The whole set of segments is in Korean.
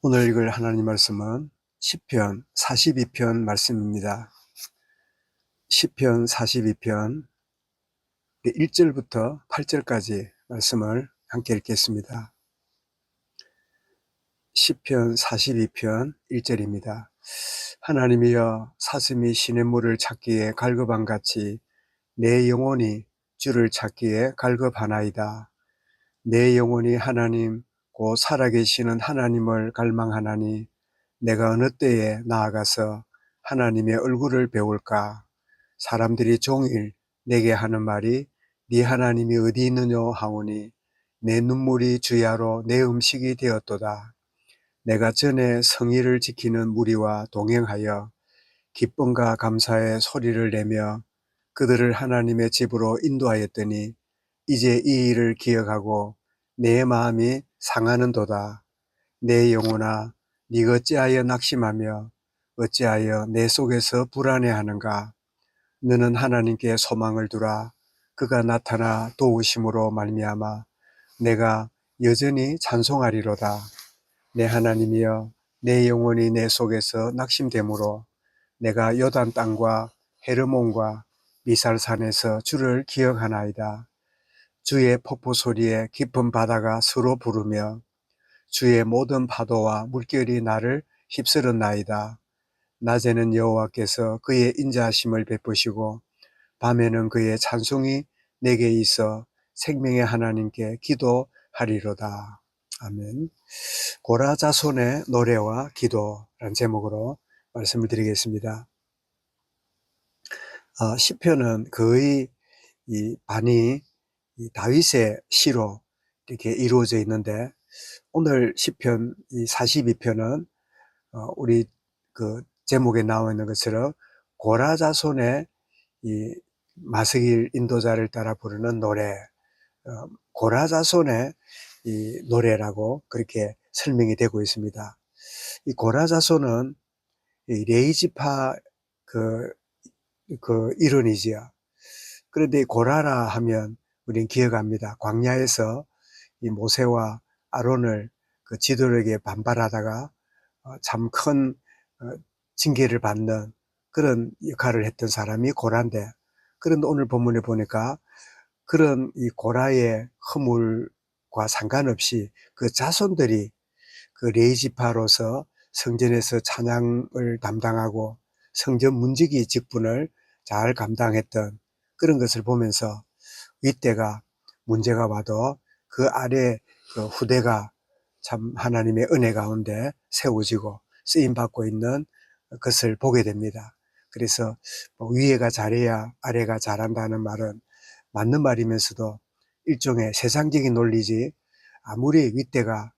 오늘 읽을 하나님 말씀은 시편 42편 말씀입니다. 시편 42편 1절부터 8절까지 말씀을 함께 읽겠습니다. 시편 42편 1절입니다. 하나님이여, 사슴이 시냇물을 찾기에 갈급함같이 내 영혼이 주를 찾기에 갈급하나이다. 내 영혼이 하나님 곧 살아계시는 하나님을 갈망하나니 내가 어느 때에 나아가서 하나님의 얼굴을 배울까? 사람들이 종일 내게 하는 말이 네 하나님이 어디 있느냐 하오니 내 눈물이 주야로 내 음식이 되었도다. 내가 전에 성의를 지키는 무리와 동행하여 기쁨과 감사의 소리를 내며 그들을 하나님의 집으로 인도하였더니 이제 이 일을 기억하고 내 마음이 상하는도다. 내 영혼아, 네가 어찌하여 낙심하며 어찌하여 내 속에서 불안해하는가? 너는 하나님께 소망을 두라. 그가 나타나 도우심으로 말미암아 내가 여전히 찬송하리로다. 내 하나님이여, 내 영혼이 내 속에서 낙심되므로 내가 요단 땅과 헤르몬과 미살산에서 주를 기억하나이다. 주의 폭포 소리에 깊은 바다가 서로 부르며 주의 모든 파도와 물결이 나를 휩쓸었나이다. 낮에는 여호와께서 그의 인자하심을 베푸시고 밤에는 그의 찬송이 내게 있어 생명의 하나님께 기도하리로다. 아멘. 고라 자손의 노래와 기도라는 제목으로 말씀을 드리겠습니다. 시편은 거의 이 반이 이 다윗의 시로 이렇게 이루어져 있는데, 오늘 시편 이 42편은 우리 그 제목에 나와 있는 것처럼 고라 자손의 이 마스길 인도자를 따라 부르는 노래, 고라 자손의 이 노래라고 그렇게 설명이 되고 있습니다. 이 고라 자손은 이 레이지파 그 일원이지요. 그런데 이 고라라 하면 우리는 기억합니다. 광야에서 이 모세와 아론을 그 지도력에 반발하다가 참 큰 징계를 받는 그런 역할을 했던 사람이 고라인데, 그런데 오늘 본문에 보니까 그런 이 고라의 허물과 상관없이 그 자손들이 그 레이지파로서 성전에서 찬양을 담당하고 성전 문지기 직분을 잘 감당했던 그런 것을 보면서 윗대가 문제가 와도 그 아래 그 후대가 참 하나님의 은혜 가운데 세워지고 쓰임받고 있는 것을 보게 됩니다. 그래서 위에가 잘해야 아래가 잘한다는 말은 맞는 말이면서도 일종의 세상적인 논리지, 아무리 윗대가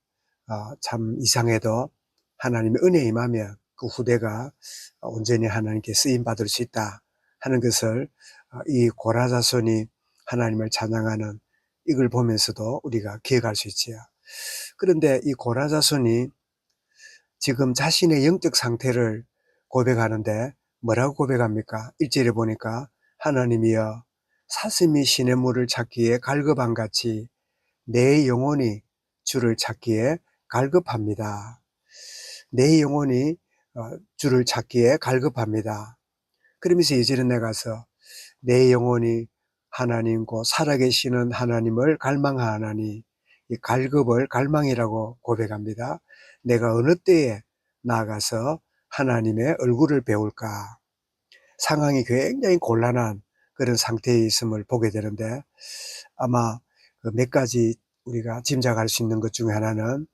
참 이상해도 하나님의 은혜에 임하면 그 후대가 온전히 하나님께 쓰임받을 수 있다 하는 것을 이 고라 자손이 하나님을 찬양하는 이걸 보면서도 우리가 기억할 수 있지요. 그런데 이 고라 자손이 지금 자신의 영적 상태를 고백하는데 뭐라고 고백합니까? 1절에 보니까 하나님이여, 사슴이 시냇물을 찾기에 갈급함같이 내 영혼이 주를 찾기에 갈급합니다. 내 영혼이 주를 찾기에 갈급합니다. 그러면서 2절에 내가서 내 영혼이 하나님 곧 살아계시는 하나님을 갈망하나니, 이 갈급을 갈망이라고 고백합니다. 내가 어느 때에 나아가서 하나님의 얼굴을 배울까? 상황이 굉장히 곤란한 그런 상태에 있음을 보게 되는데, 아마 몇 가지 우리가 짐작할 수 있는 것 중에 하나는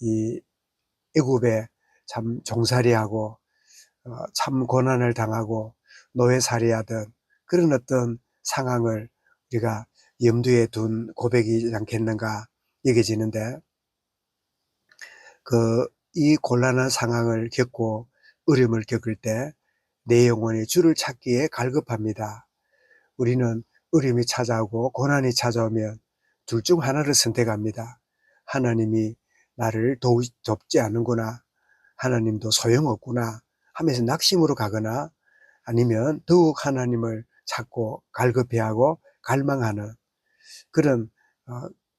이 애굽에 참 종살이하고 참 고난을 당하고 노예살이하던 그런 어떤 상황을 우리가 염두에 둔 고백이지 않겠는가 여겨지는데, 이 곤란한 상황을 겪고 어려움을 겪을 때 내 영혼이 주를 찾기에 갈급합니다. 우리는 어려움이 찾아오고 고난이 찾아오면 둘 중 하나를 선택합니다. 하나님이 나를 돕지 않는구나, 하나님도 소용없구나 하면서 낙심으로 가거나, 아니면 더욱 하나님을 찾고 갈급해하고 갈망하는 그런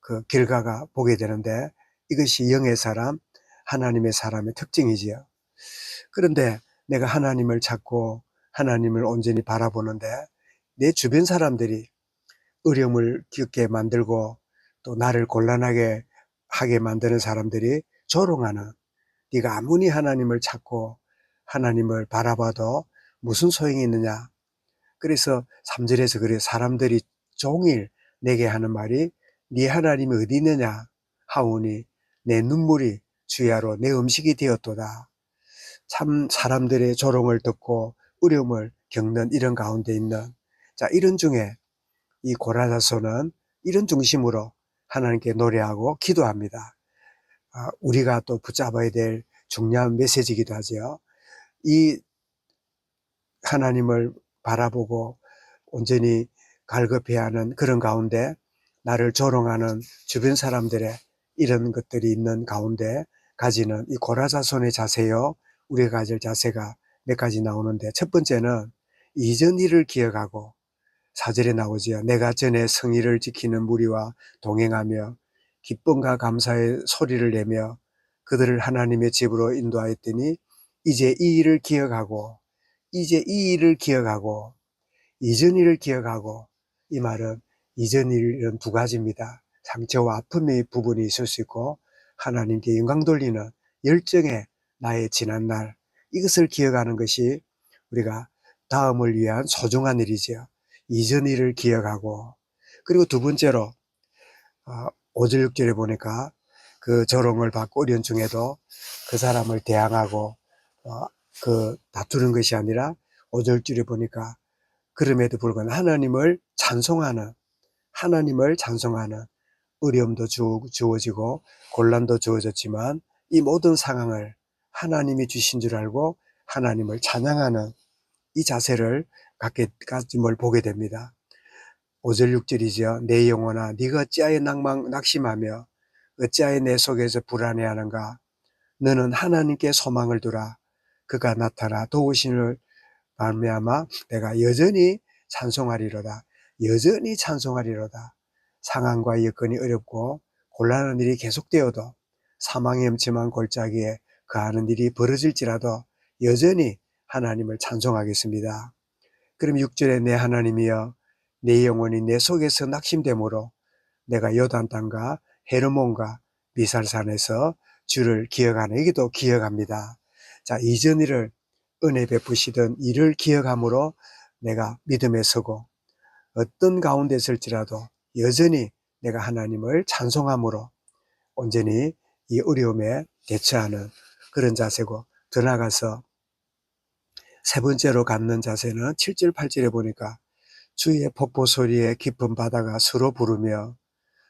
그 결과가 보게 되는데, 이것이 영의 사람, 하나님의 사람의 특징이지요. 그런데 내가 하나님을 찾고 하나님을 온전히 바라보는데 내 주변 사람들이 어려움을 겪게 만들고 또 나를 곤란하게 하게 만드는 사람들이 조롱하는, 네가 아무리 하나님을 찾고 하나님을 바라봐도 무슨 소용이 있느냐. 그래서 3절에서 그래, 사람들이 종일 내게 하는 말이 네 하나님이 어디 있느냐 하오니 내 눈물이 주야로 내 음식이 되었도다. 참 사람들의 조롱을 듣고 어려움을 겪는 이런 가운데 있는, 자, 이런 중에 이 고라자손은 이런 중심으로 하나님께 노래하고 기도합니다. 우리가 또 붙잡아야 될 중요한 메시지이기도 하죠. 이 하나님을 바라보고 온전히 갈급해야 하는 그런 가운데 나를 조롱하는 주변 사람들의 이런 것들이 있는 가운데 가지는 이 고라자손의 자세요. 우리가 가질 자세가 몇 가지 나오는데, 첫 번째는 이전 일을 기억하고, 4절에 나오지요. 내가 전에 성의를 지키는 무리와 동행하며 기쁨과 감사의 소리를 내며 그들을 하나님의 집으로 인도하였더니 이제 이 일을 기억하고, 이제 이 일을 기억하고, 이전 일을 기억하고. 이 말은 이전 일은 두 가지입니다. 상처와 아픔의 부분이 있을 수 있고 하나님께 영광 돌리는 열정의 나의 지난날, 이것을 기억하는 것이 우리가 다음을 위한 소중한 일이죠. 이전 일을 기억하고. 그리고 두 번째로 5절 6절에 보니까 그 조롱을 받고 어려운 중에도 그 사람을 대항하고 그 다투는 것이 아니라 5절 줄에 보니까 그럼에도 불구하고 하나님을 찬송하는 어려움도 주어지고 곤란도 주어졌지만 이 모든 상황을 하나님이 주신 줄 알고 하나님을 찬양하는 이 자세를 갖게 보게 됩니다. 5절 6절이죠. 내 영혼아 네가 어찌하여 낙심하며 어찌하여 내 속에서 불안해하는가. 너는 하나님께 소망을 두라. 그가 나타나 도우심을 말미암아 내가 여전히 찬송하리로다. 여전히 찬송하리로다. 상황과 여건이 어렵고 곤란한 일이 계속되어도, 사망의 음침한 골짜기에 그하는 일이 벌어질지라도 여전히 하나님을 찬송하겠습니다. 그럼 6절에 내 하나님이여 내 영혼이 내 속에서 낙심되므로 내가 요단 땅과 헤르몬과 미살산에서 주를 기억하는, 여기도 기억합니다. 자, 이전 일을 은혜 베푸시던 이를 기억함으로 내가 믿음에 서고 어떤 가운데 있을지라도 여전히 내가 하나님을 찬송함으로 온전히 이 어려움에 대처하는 그런 자세고, 더 나아가서 세 번째로 갖는 자세는 7절 8절에 보니까 주의 폭포 소리에 깊은 바다가 서로 부르며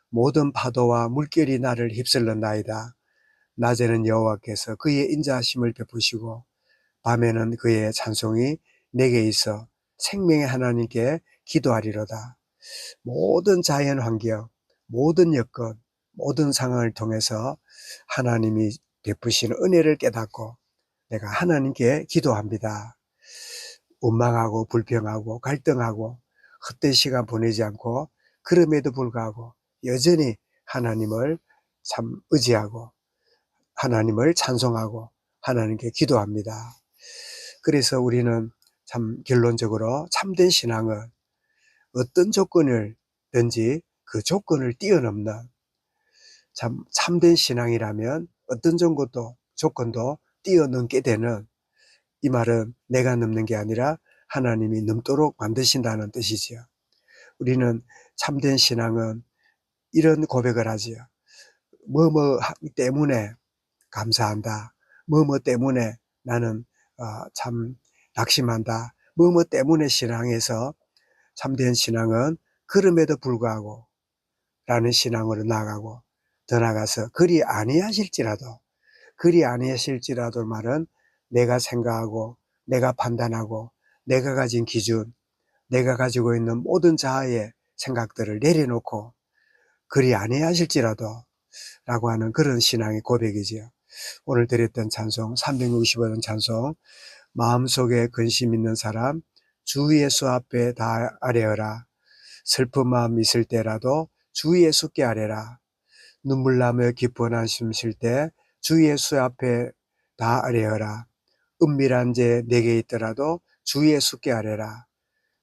모든 파도와 물결이 나를 휩쓸는나이다. 낮에는 여호와께서 그의 인자하심을 베푸시고 밤에는 그의 찬송이 내게 있어 생명의 하나님께 기도하리로다. 모든 자연 환경, 모든 여건, 모든 상황을 통해서 하나님이 베푸시는 은혜를 깨닫고 내가 하나님께 기도합니다. 원망하고 불평하고 갈등하고 헛된 시간 보내지 않고, 그럼에도 불구하고 여전히 하나님을 참 의지하고 하나님을 찬송하고 하나님께 기도합니다. 그래서 우리는 참 결론적으로 참된 신앙은 어떤 조건을든지 그 조건을 뛰어넘는, 참된 신앙이라면 어떤 조건도 뛰어넘게 되는, 이 말은 내가 넘는 게 아니라 하나님이 넘도록 만드신다는 뜻이지요. 우리는 참된 신앙은 이런 고백을 하지요. 뭐뭐 때문에 감사한다. 뭐뭐 때문에 나는 참 낙심한다. 뭐뭐 때문에 신앙에서 참된 신앙은 그럼에도 불구하고 라는 신앙으로 나아가고, 더 나아가서 그리 아니하실지라도 말은 내가 생각하고 내가 판단하고 내가 가진 기준, 내가 가지고 있는 모든 자아의 생각들을 내려놓고 그리 아니하실지라도 라고 하는 그런 신앙의 고백이지요. 오늘 드렸던 찬송 365번 찬송, 마음속에 근심 있는 사람 주 예수 앞에 다 아뢰어라. 슬픈 마음 있을 때라도 주 예수께 아뢰라. 눈물 나며 기쁜 한숨 쉴 때 주 예수 앞에 다 아뢰어라. 은밀한 죄 내게 있더라도 주 예수께 아뢰라.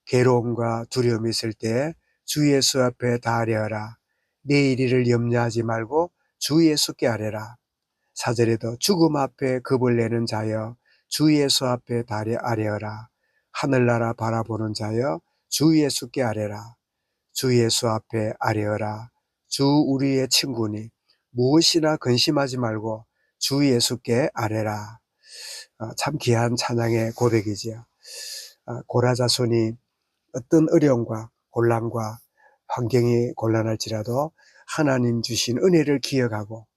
괴로움과 두려움이 있을 때 주 예수 앞에 다 아뢰어라. 내일 일을 염려하지 말고 주 예수께 아뢰라. 4절에도 죽음 앞에 겁을 내는 자여 주 예수 앞에 다 아뢰어라. 하늘나라 바라보는 자여 주 예수께 아뢰라. 주 예수 앞에 아뢰어라. 주 우리의 친구니 무엇이나 근심하지 말고 주 예수께 아뢰라. 참 귀한 찬양의 고백이지요. 고라자손이 어떤 어려움과 곤란과 환경이 곤란할지라도 하나님 주신 은혜를 기억하고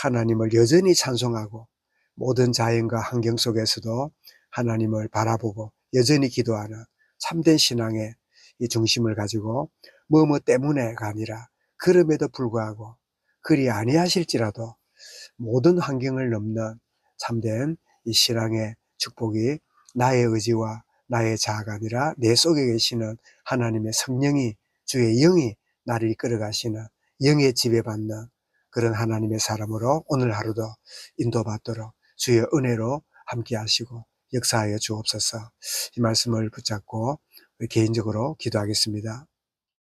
하나님을 여전히 찬송하고 모든 자연과 환경 속에서도 하나님을 바라보고 여전히 기도하는 참된 신앙의 이 중심을 가지고 뭐뭐 때문에가 아니라 그럼에도 불구하고 그리 아니하실지라도 모든 환경을 넘는 참된 이 신앙의 축복이 나의 의지와 나의 자아가 아니라 내 속에 계시는 하나님의 성령이 주의 영이 나를 이끌어 가시는 영의 지배받는 그런 하나님의 사람으로 오늘 하루도 인도받도록 주의 은혜로 함께 하시고 역사하여 주옵소서. 이 말씀을 붙잡고 개인적으로 기도하겠습니다.